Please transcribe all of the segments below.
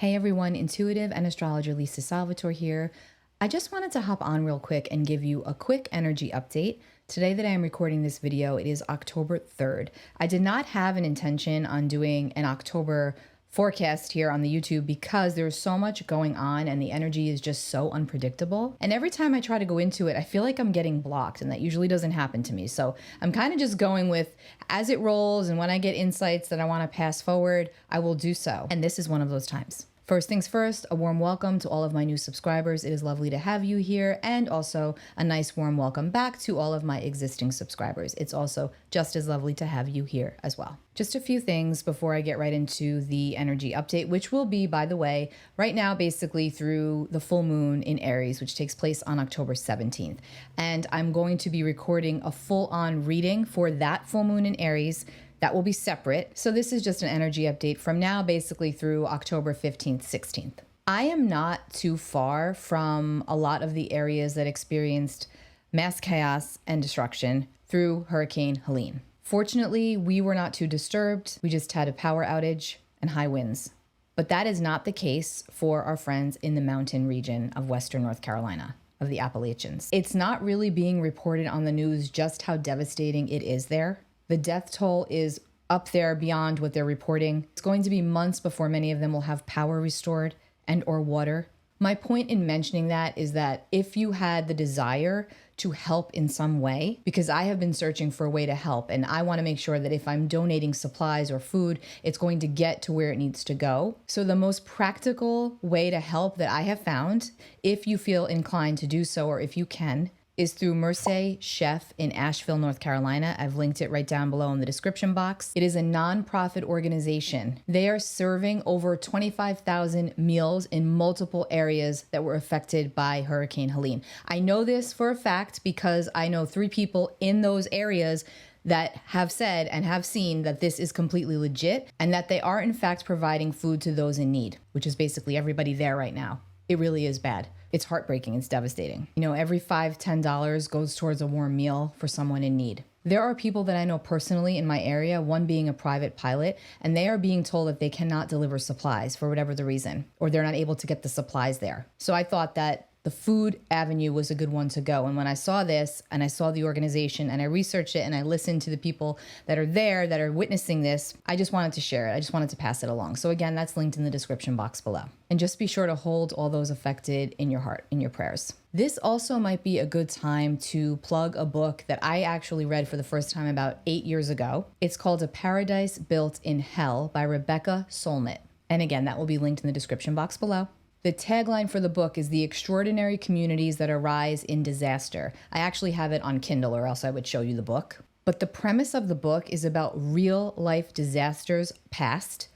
Hey everyone, intuitive and astrologer Lisa Salvatore here. I just wanted to hop on real quick and give you a quick energy update. Today that I am recording this video, it is October 3rd. I did not have an intention on doing an October forecast here on the YouTube because there's so much going on and the energy is just so unpredictable. And every time I try to go into it, I feel like I'm getting blocked, and that usually doesn't happen to me. So I'm kind of just going with as it rolls, and when I get insights that I want to pass forward, I will do so. And this is one of those times. First things first, a warm welcome to all of my new subscribers. It is lovely to have you here, and also a nice warm welcome back to all of my existing subscribers. It's also just as lovely to have you here as well. Just a few things before I get right into the energy update, which will be, by the way, right now basically through the full moon in Aries, which takes place on October 17th. And I'm going to be recording a full-on reading for that full moon in Aries. That will be separate. So this is just an energy update from now basically through October 15th, 16th. I am not too far from a lot of the areas that experienced mass chaos and destruction through Hurricane Helene. Fortunately, we were not too disturbed. We just had a power outage and high winds. But that is not the case for our friends in the mountain region of Western North Carolina, of the Appalachians. It's not really being reported on the news just how devastating it is there. The death toll is up there beyond what they're reporting. It's going to be months before many of them will have power restored and or water. My point in mentioning that is that if you had the desire to help in some way, because I have been searching for a way to help, and I want to make sure that if I'm donating supplies or food, it's going to get to where it needs to go. So the most practical way to help that I have found, if you feel inclined to do so or if you can, is through Mercy Chef in Asheville, North Carolina. I've linked it right down below in the description box. It is a nonprofit organization. They are serving over 25,000 meals in multiple areas that were affected by Hurricane Helene. I know this for a fact because I know 3 people in those areas that have said and have seen that this is completely legit and that they are in fact providing food to those in need, which is basically everybody there right now. It really is bad. It's heartbreaking. It's devastating. You know, every $5, $10 goes towards a warm meal for someone in need. There are people that I know personally in my area, one being a private pilot, and they are being told that they cannot deliver supplies for whatever the reason, or they're not able to get the supplies there. So I thought that the food avenue was a good one to go. And when I saw this and I saw the organization and I researched it and I listened to the people that are there that are witnessing this, I just wanted to share it. I just wanted to pass it along. So again, that's linked in the description box below. And just be sure to hold all those affected in your heart, in your prayers. This also might be a good time to plug a book that I actually read for the first time about 8 years ago. It's called A Paradise Built in Hell by Rebecca Solnit. And again, that will be linked in the description box below. The tagline for the book is "The Extraordinary Communities That Arise in Disaster." I actually have it on Kindle, or else I would show you the book. But the premise of the book is about real life disasters past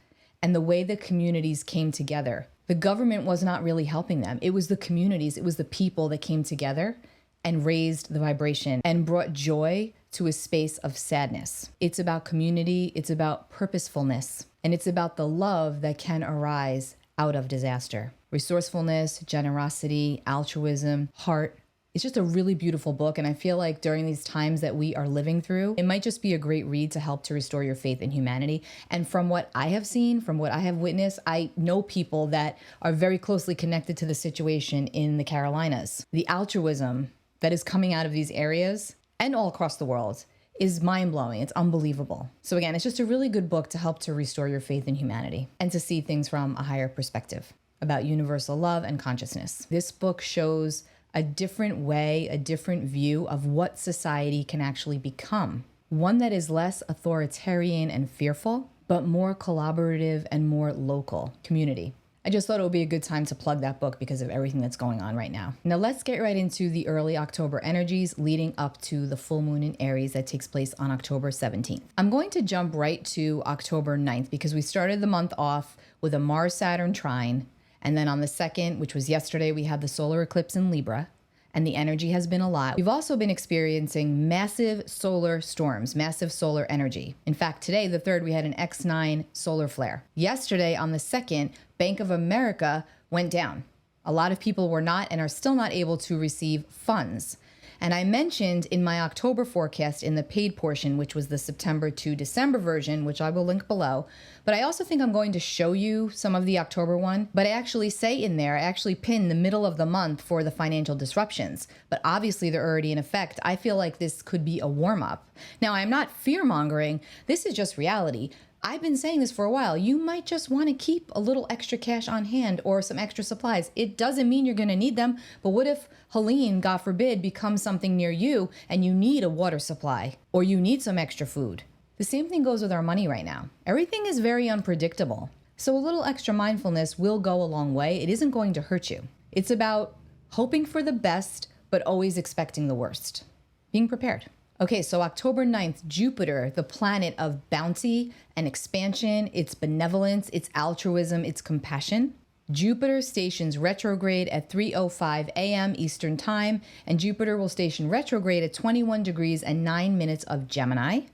and the way the communities came together. The government was not really helping them. It was the communities, it was the people that came together and raised the vibration and brought joy to a space of sadness. It's about community, it's about purposefulness, and it's about the love that can arise out of disaster. Resourcefulness, generosity, altruism, heart. It's just a really beautiful book. And I feel like during these times that we are living through, it might just be a great read to help to restore your faith in humanity. And from what I have seen, from what I have witnessed, I know people that are very closely connected to the situation in the Carolinas. The altruism that is coming out of these areas and all across the world is mind-blowing. It's unbelievable. So again, it's just a really good book to help to restore your faith in humanity and to see things from a higher perspective about universal love and consciousness. This book shows a different way, a different view of what society can actually become. One that is less authoritarian and fearful, but more collaborative and more local community. I just thought it would be a good time to plug that book because of everything that's going on right now. Now let's get right into the early October energies leading up to the full moon in Aries that takes place on October 17th. I'm going to jump right to October 9th because we started the month off with a Mars-Saturn trine. And then on the 2nd, which was yesterday, we had the solar eclipse in Libra. And the energy has been a lot. We've also been experiencing massive solar storms, massive solar energy. In fact, today, the 3rd, we had an X9 solar flare. Yesterday, on the 2nd, Bank of America went down. A lot of people were not and are still not able to receive funds. And I mentioned in my October forecast in the paid portion, which was the September to December version, which I will link below. But I also think I'm going to show you some of the October one. But I actually say in there, I actually pin the middle of the month for the financial disruptions. But obviously they're already in effect. I feel like this could be a warm up. Now, I'm not fear mongering. This is just reality. I've been saying this for a while. You might just want to keep a little extra cash on hand or some extra supplies. It doesn't mean you're going to need them. But what if Helene, God forbid, becomes something near you and you need a water supply or you need some extra food? The same thing goes with our money right now. Everything is very unpredictable. So a little extra mindfulness will go a long way. It isn't going to hurt you. It's about hoping for the best, but always expecting the worst. Being prepared. Okay, so October 9th, Jupiter, the planet of bounty and expansion, its benevolence, its altruism, its compassion. Jupiter stations retrograde at 3:05 a.m. Eastern Time, and Jupiter will station retrograde at 21 degrees and 9 minutes of Gemini.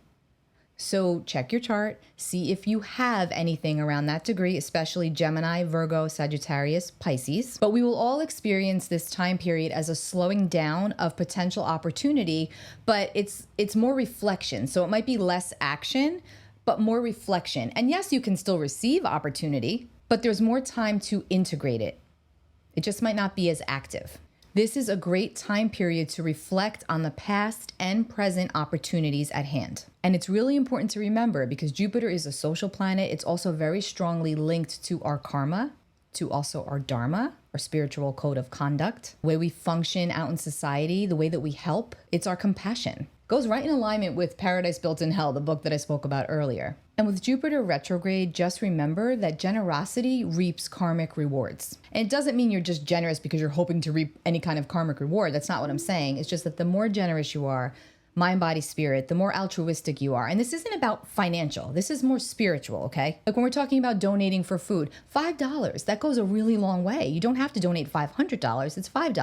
So check your chart, see if you have anything around that degree, especially Gemini, Virgo, Sagittarius, Pisces. But we will all experience this time period as a slowing down of potential opportunity, but it's more reflection. So it might be less action, but more reflection. And yes, you can still receive opportunity, but there's more time to integrate it. It just might not be as active. This is a great time period to reflect on the past and present opportunities at hand. And it's really important to remember because Jupiter is a social planet. It's also very strongly linked to our karma, to also our dharma, our spiritual code of conduct, the way we function out in society, the way that we help. It's our compassion. Goes right in alignment with Paradise Built in Hell, the book that I spoke about earlier. And with Jupiter retrograde, just remember that generosity reaps karmic rewards. And it doesn't mean you're just generous because you're hoping to reap any kind of karmic reward. That's not what I'm saying. It's just that the more generous you are, mind, body, spirit, the more altruistic you are. And this isn't about financial. This is more spiritual, okay? Like when we're talking about donating for food, $5, that goes a really long way. You don't have to donate $500. It's $5.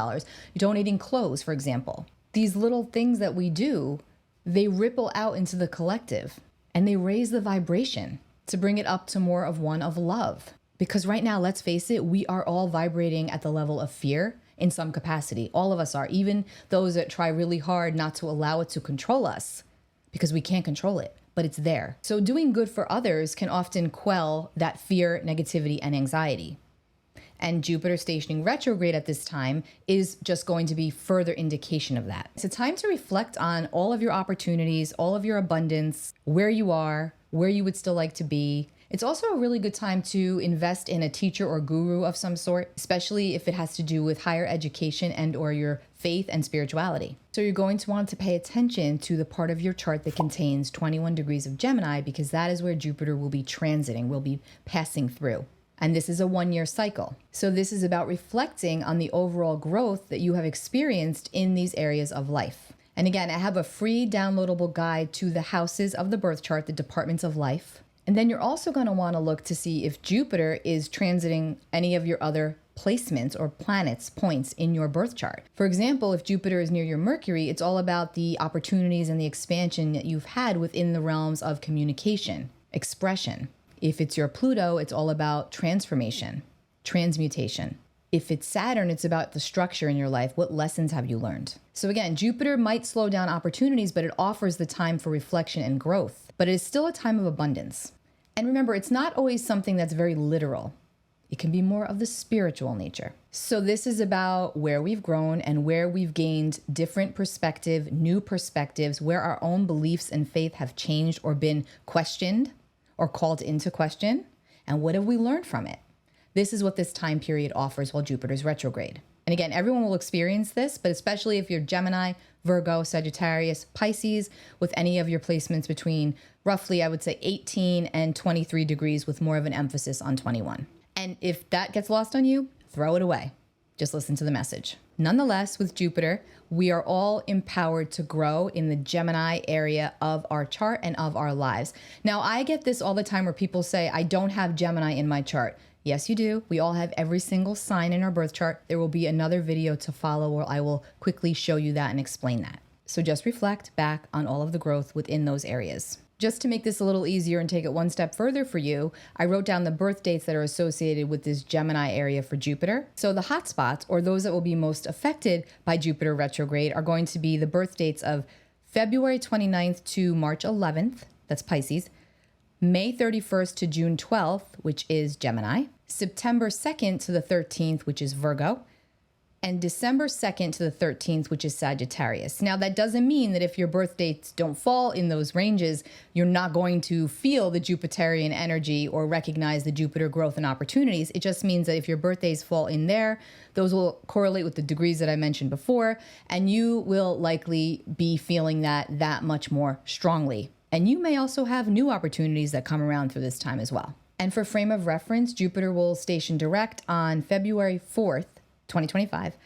You're donating clothes, for example. These little things that we do, they ripple out into the collective and they raise the vibration to bring it up to more of one of love. Because right now, let's face it, we are all vibrating at the level of fear in some capacity. All of us are, even those that try really hard not to allow it to control us because we can't control it, but it's there. So doing good for others can often quell that fear, negativity, and anxiety. And Jupiter stationing retrograde at this time is just going to be further indication of that. It's a time to reflect on all of your opportunities, all of your abundance, where you are, where you would still like to be. It's also a really good time to invest in a teacher or guru of some sort, especially if it has to do with higher education and or your faith and spirituality. So you're going to want to pay attention to the part of your chart that contains 21 degrees of Gemini because that is where Jupiter will be transiting, will be passing through. And this is a one-year cycle. So this is about reflecting on the overall growth that you have experienced in these areas of life. And again, I have a free downloadable guide to the houses of the birth chart, the departments of life. And then you're also going to want to look to see if Jupiter is transiting any of your other placements or planets, points in your birth chart. For example, if Jupiter is near your Mercury, it's all about the opportunities and the expansion that you've had within the realms of communication, expression. If it's your Pluto, it's all about transformation, transmutation. If it's Saturn, it's about the structure in your life. What lessons have you learned? So again, Jupiter might slow down opportunities, but it offers the time for reflection and growth. But it is still a time of abundance. And remember, it's not always something that's very literal. It can be more of the spiritual nature. So this is about where we've grown and where we've gained different perspective, new perspectives, where our own beliefs and faith have changed or been questioned or called into question, and what have we learned from it? This is what this time period offers while Jupiter's retrograde. And again, everyone will experience this, but especially if you're Gemini, Virgo, Sagittarius, Pisces, with any of your placements between roughly, I would say 18 and 23 degrees with more of an emphasis on 21. And if that gets lost on you, throw it away. Just listen to the message. Nonetheless, with Jupiter, we are all empowered to grow in the Gemini area of our chart and of our lives. Now, I get this all the time where people say, I don't have Gemini in my chart. Yes, you do. We all have every single sign in our birth chart. There will be another video to follow where I will quickly show you that and explain that. So just reflect back on all of the growth within those areas. Just to make this a little easier and take it one step further for you, I wrote down the birth dates that are associated with this Gemini area for Jupiter. So the hotspots, or those that will be most affected by Jupiter retrograde, are going to be the birth dates of February 29th to March 11th, that's Pisces, May 31st to June 12th, which is Gemini, September 2nd to the 13th, which is Virgo, and December 2nd to the 13th, which is Sagittarius. Now, that doesn't mean that if your birth dates don't fall in those ranges, you're not going to feel the Jupiterian energy or recognize the Jupiter growth and opportunities. It just means that if your birthdays fall in there, those will correlate with the degrees that I mentioned before, and you will likely be feeling that much more strongly. And you may also have new opportunities that come around through this time as well. And for frame of reference, Jupiter will station direct on February 4th, 2025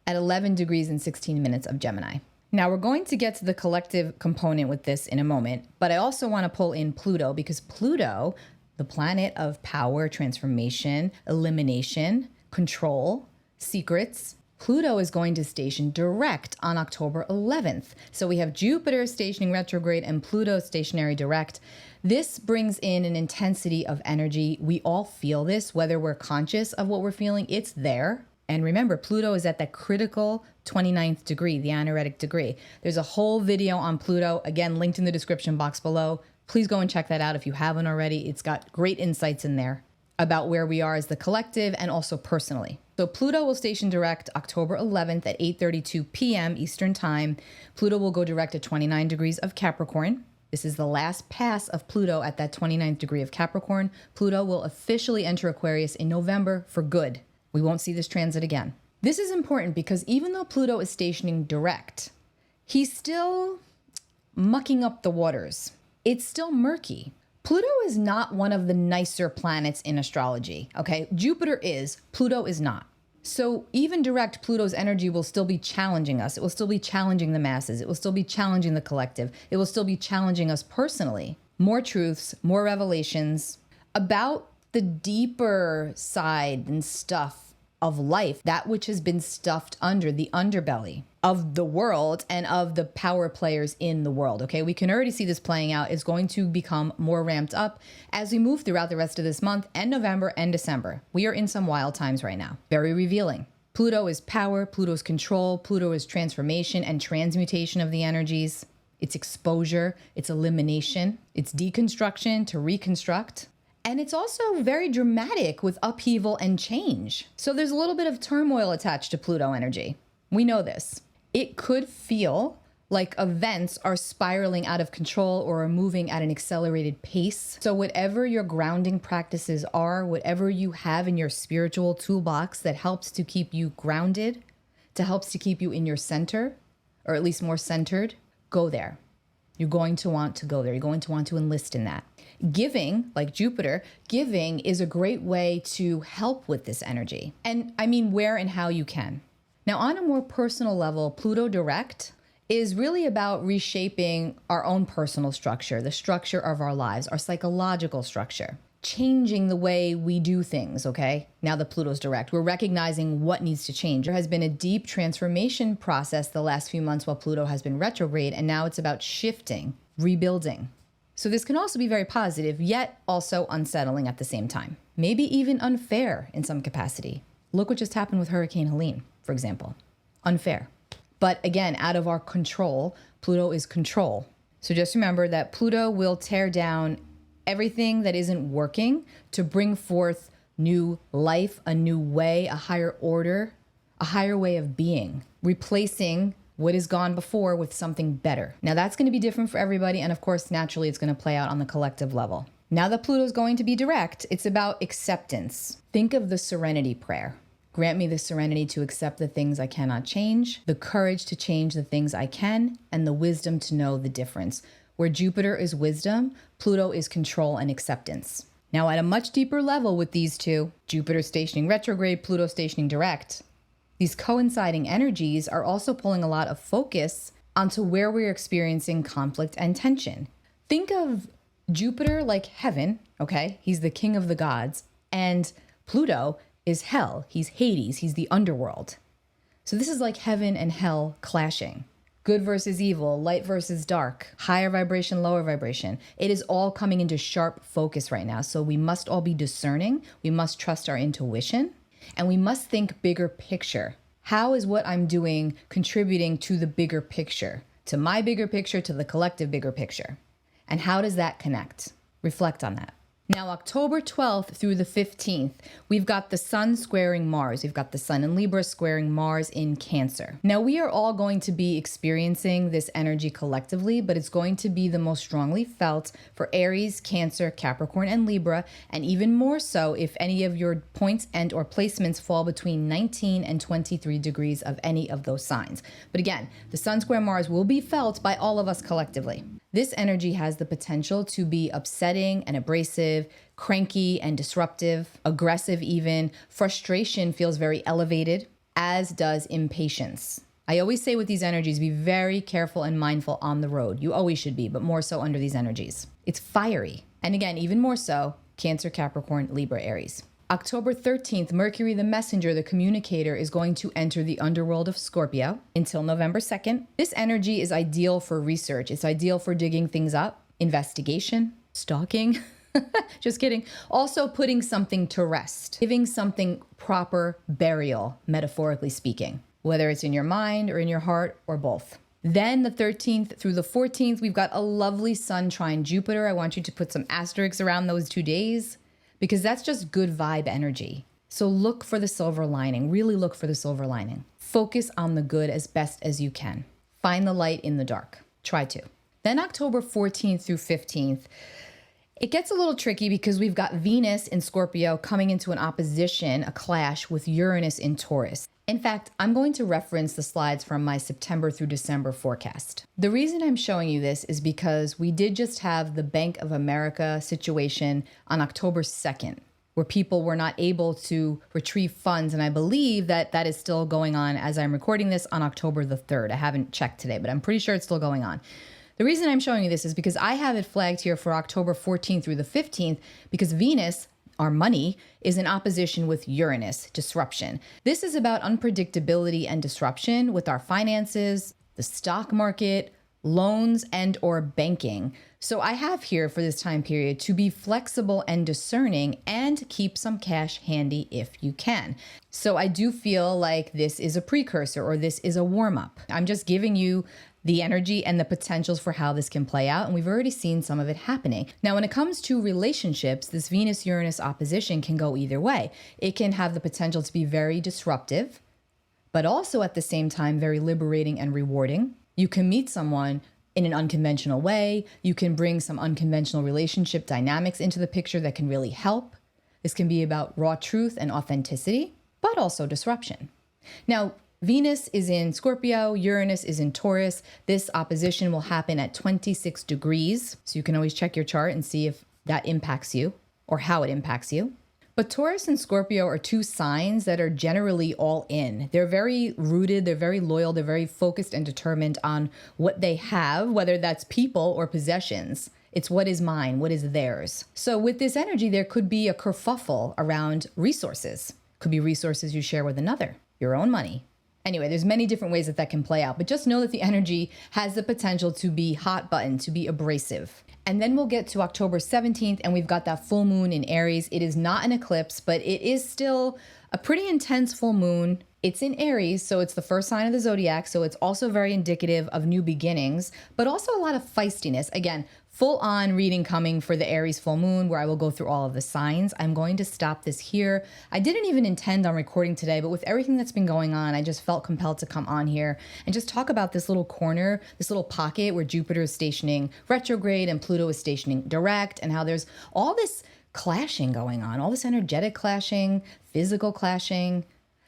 at 11 degrees and 16 minutes of Gemini. Now we're going to get to the collective component with this in a moment, but I also want to pull in Pluto because Pluto, the planet of power, transformation, elimination, control, secrets, Pluto is going to station direct on October 11th. So we have Jupiter stationing retrograde and Pluto stationary direct. This brings in an intensity of energy. We all feel this, whether we're conscious of what we're feeling, it's there. And remember, Pluto is at that critical 29th degree, the anaretic degree. There's a whole video on Pluto, again, linked in the description box below. Please go and check that out if you haven't already. It's got great insights in there about where we are as the collective and also personally. So Pluto will station direct October 11th at 8:32 p.m. Eastern Time. Pluto will go direct at 29 degrees of Capricorn. This is the last pass of Pluto at that 29th degree of Capricorn. Pluto will officially enter Aquarius in November for good. We won't see this transit again. This is important because even though Pluto is stationing direct, he's still mucking up the waters. It's still murky. Pluto is not one of the nicer planets in astrology, okay? Jupiter is, Pluto is not. So even direct, Pluto's energy will still be challenging us. It will still be challenging the masses. It will still be challenging the collective. It will still be challenging us personally. More truths, more revelations about the deeper side and stuff of life, that which has been stuffed under the underbelly of the world and of the power players in the world, okay? We can already see this playing out. It's going to become more ramped up as we move throughout the rest of this month and November and December. We are in some wild times right now. Very revealing. Pluto is power, Pluto's control, Pluto is transformation and transmutation of the energies. It's exposure, it's elimination, it's deconstruction to reconstruct. And it's also very dramatic with upheaval and change. So there's a little bit of turmoil attached to Pluto energy. We know this. It could feel like events are spiraling out of control or are moving at an accelerated pace. So whatever your grounding practices are, whatever you have in your spiritual toolbox that helps to keep you grounded, that helps to keep you in your center, or at least more centered, go there. You're going to want to go there. You're going to want to enlist in that. Giving, like Jupiter, giving is a great way to help with this energy. And I mean where and how you can. Now, on a more personal level, Pluto direct is really about reshaping our own personal structure, the structure of our lives, our psychological structure, changing the way we do things, okay? Now that Pluto's direct, we're recognizing what needs to change. There has been a deep transformation process the last few months while Pluto has been retrograde, and now it's about shifting, rebuilding. So this can also be very positive, yet also unsettling at the same time. Maybe even unfair in some capacity. Look what just happened with Hurricane Helene, for example. Unfair. But again, out of our control, Pluto is control. So just remember that Pluto will tear down everything that isn't working to bring forth new life, a new way, a higher order, a higher way of being, replacing what is gone before with something better. Now that's going to be different for everybody. And of course, naturally, it's going to play out on the collective level. Now that Pluto is going to be direct, it's about acceptance. Think of the serenity prayer. Grant me the serenity to accept the things I cannot change, the courage to change the things I can, and the wisdom to know the difference. Where Jupiter is wisdom, Pluto is control and acceptance. Now at a much deeper level with these two, Jupiter stationing retrograde, Pluto stationing direct, these coinciding energies are also pulling a lot of focus onto where we're experiencing conflict and tension. Think of Jupiter like heaven, okay? He's the king of the gods. And Pluto is hell. He's Hades. He's the underworld. So this is like heaven and hell clashing. good versus evil, light versus dark, higher vibration, lower vibration. It is all coming into sharp focus right now. So we must all be discerning. We must trust our intuition, and we must think bigger picture. How is what I'm doing contributing to the bigger picture, to my bigger picture, to the collective bigger picture? And how does that connect? Reflect on that. Now, October 12th through the 15th, we've got the sun squaring Mars. We've got the sun in Libra squaring Mars in Cancer. Now, we are all going to be experiencing this energy collectively, but it's going to be the most strongly felt for Aries, Cancer, Capricorn, and Libra, and even more so if any of your points and or placements fall between 19 and 23 degrees of any of those signs. But again, the sun square Mars will be felt by all of us collectively. This energy has the potential to be upsetting and abrasive, cranky and disruptive, aggressive even. Frustration feels very elevated, as does impatience. I always say with these energies, be very careful and mindful on the road. You always should be, but more so under these energies. It's fiery. And again, even more so, Cancer, Capricorn, Libra, Aries. October 13th, Mercury, the messenger, the communicator, is going to enter the underworld of Scorpio until November 2nd. This energy is ideal for research. It's ideal for digging things up, investigation, stalking. Just kidding. Also putting something to rest, giving something proper burial, metaphorically speaking, whether it's in your mind or in your heart or both. Then the 13th through the 14th, we've got a lovely sun trine Jupiter. I want you to put some asterisks around those 2 days, because that's just good vibe energy. So look for the silver lining, really look for the silver lining. Focus on the good as best as you can. Find the light in the dark. Try to. Then October 14th through 15th, it gets a little tricky because we've got Venus in Scorpio coming into an opposition, a clash with Uranus in Taurus. In fact, I'm going to reference the slides from my September through December forecast. The reason I'm showing you this is because we did just have the Bank of America situation on October 2nd, where people were not able to retrieve funds. And I believe that that is still going on as I'm recording this on October the 3rd. I haven't checked today, but I'm pretty sure it's still going on. The reason I'm showing you this is because I have it flagged here for October 14th through the 15th because Venus, our money, is in opposition with Uranus, disruption. This is about unpredictability and disruption with our finances, the stock market, loans, and or banking. So I have here for this time period to be flexible and discerning and keep some cash handy if you can. So I do feel like this is a precursor or this is a warm-up. I'm just giving you the energy and the potentials for how this can play out. And we've already seen some of it happening. Now, when it comes to relationships, this Venus-Uranus opposition can go either way. It can have the potential to be very disruptive, but also at the same time, very liberating and rewarding. You can meet someone in an unconventional way. You can bring some unconventional relationship dynamics into the picture that can really help. This can be about raw truth and authenticity, but also disruption. Now, Venus is in Scorpio, Uranus is in Taurus. This opposition will happen at 26 degrees. So you can always check your chart and see if that impacts you or how it impacts you. But Taurus and Scorpio are two signs that are generally all in. They're very rooted, they're very loyal, they're very focused and determined on what they have, whether that's people or possessions. It's what is mine, what is theirs. So with this energy, there could be a kerfuffle around resources. Could be resources you share with another, your own money. Anyway, there's many different ways that that can play out, but just know that the energy has the potential to be hot button, to be abrasive. And then we'll get to October 17th and we've got that full moon in Aries. It is not an eclipse, but it is still a pretty intense full moon. It's in Aries, so it's the first sign of the zodiac, so it's also very indicative of new beginnings, but also a lot of feistiness. Again, full-on reading coming for the Aries full moon where I will go through all of the signs. I'm going to stop this here. I didn't even intend on recording today, but with everything that's been going on, I just felt compelled to come on here and just talk about this little corner, this little pocket where Jupiter is stationing retrograde and Pluto is stationing direct, and how there's all this clashing going on, all this energetic clashing, physical clashing,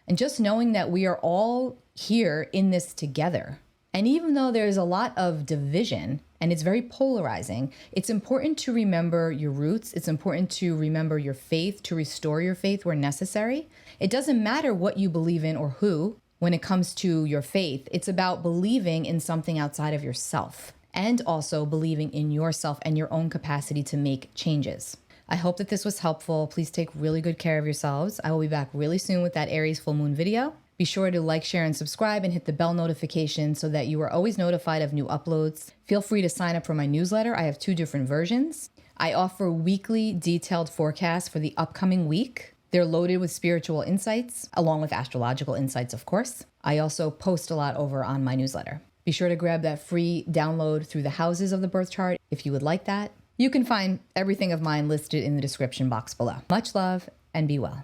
and just knowing that we are all here in this together. And even though there's a lot of division and it's very polarizing, it's important to remember your roots. It's important to remember your faith, to restore your faith where necessary. It doesn't matter what you believe in or who when it comes to your faith. It's about believing in something outside of yourself and also believing in yourself and your own capacity to make changes. I hope that this was helpful. Please take really good care of yourselves. I will be back really soon with that Aries full moon video. Be sure to like, share, and subscribe and hit the bell notification so that you are always notified of new uploads. Feel free to sign up for my newsletter. I have 2 different versions. I offer weekly detailed forecasts for the upcoming week. They're loaded with spiritual insights, along with astrological insights, of course. I also post a lot over on my newsletter. Be sure to grab that free download through the houses of the birth chart if you would like that. You can find everything of mine listed in the description box below. Much love and be well.